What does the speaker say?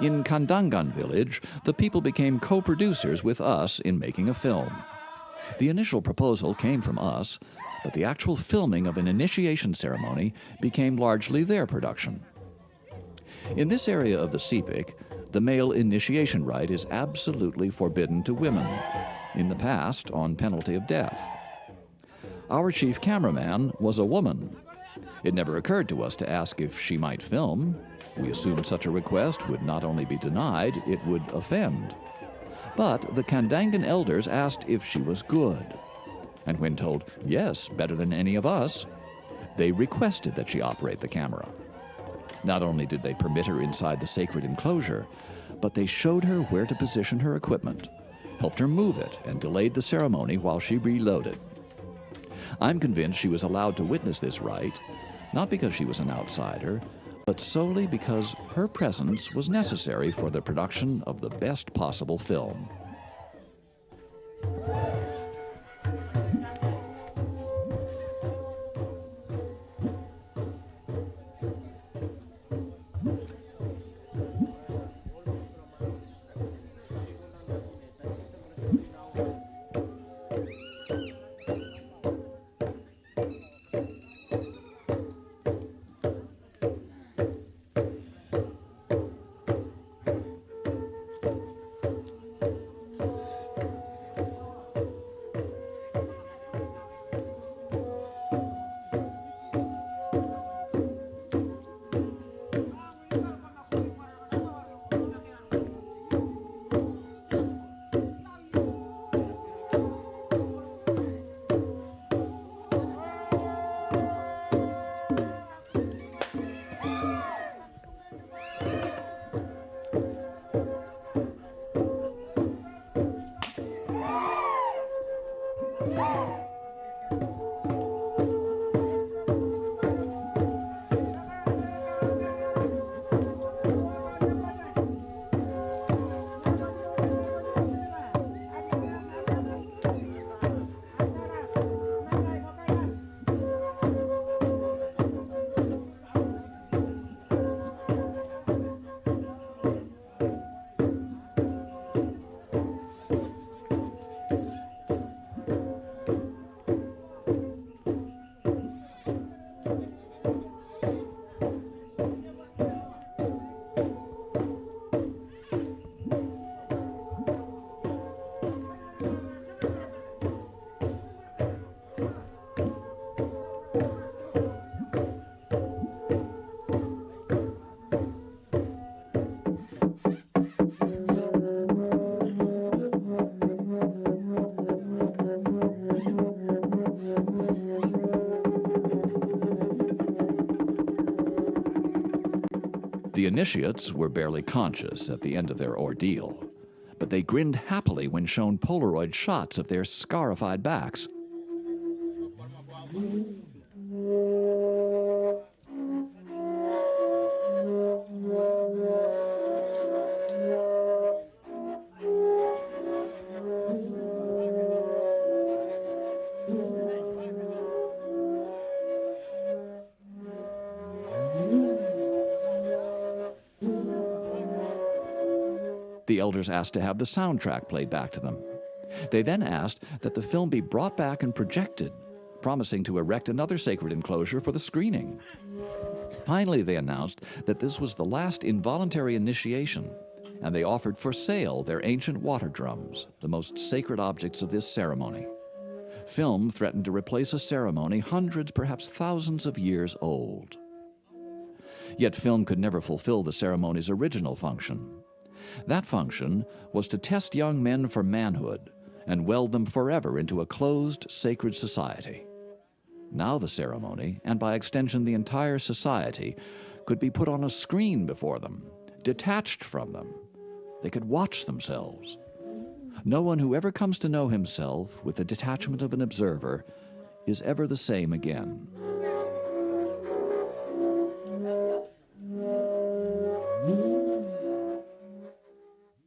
In Kandangan village, the people became co-producers with us in making a film. The initial proposal came from us, but the actual filming of an initiation ceremony became largely their production. In this area of the Sepik, the male initiation rite is absolutely forbidden to women, in the past on penalty of death. Our chief cameraman was a woman. It never occurred to us to ask if she might film. We assumed such a request would not only be denied, it would offend. But the Kandangan elders asked if she was good. And when told, yes, better than any of us, they requested that she operate the camera. Not only did they permit her inside the sacred enclosure, but they showed her where to position her equipment, helped her move it, and delayed the ceremony while she reloaded. I'm convinced she was allowed to witness this rite, not because she was an outsider, but solely because her presence was necessary for the production of the best possible film. The initiates were barely conscious at the end of their ordeal, but they grinned happily when shown Polaroid shots of their scarified backs. The elders asked to have the soundtrack played back to them. They then asked that the film be brought back and projected, promising to erect another sacred enclosure for the screening. Finally, they announced that this was the last involuntary initiation, and they offered for sale their ancient water drums, the most sacred objects of this ceremony. Film threatened to replace a ceremony hundreds, perhaps thousands of years old. Yet film could never fulfill the ceremony's original function. That function was to test young men for manhood and weld them forever into a closed, sacred society. Now the ceremony, and by extension the entire society, could be put on a screen before them, detached from them. They could watch themselves. No one who ever comes to know himself with the detachment of an observer is ever the same again.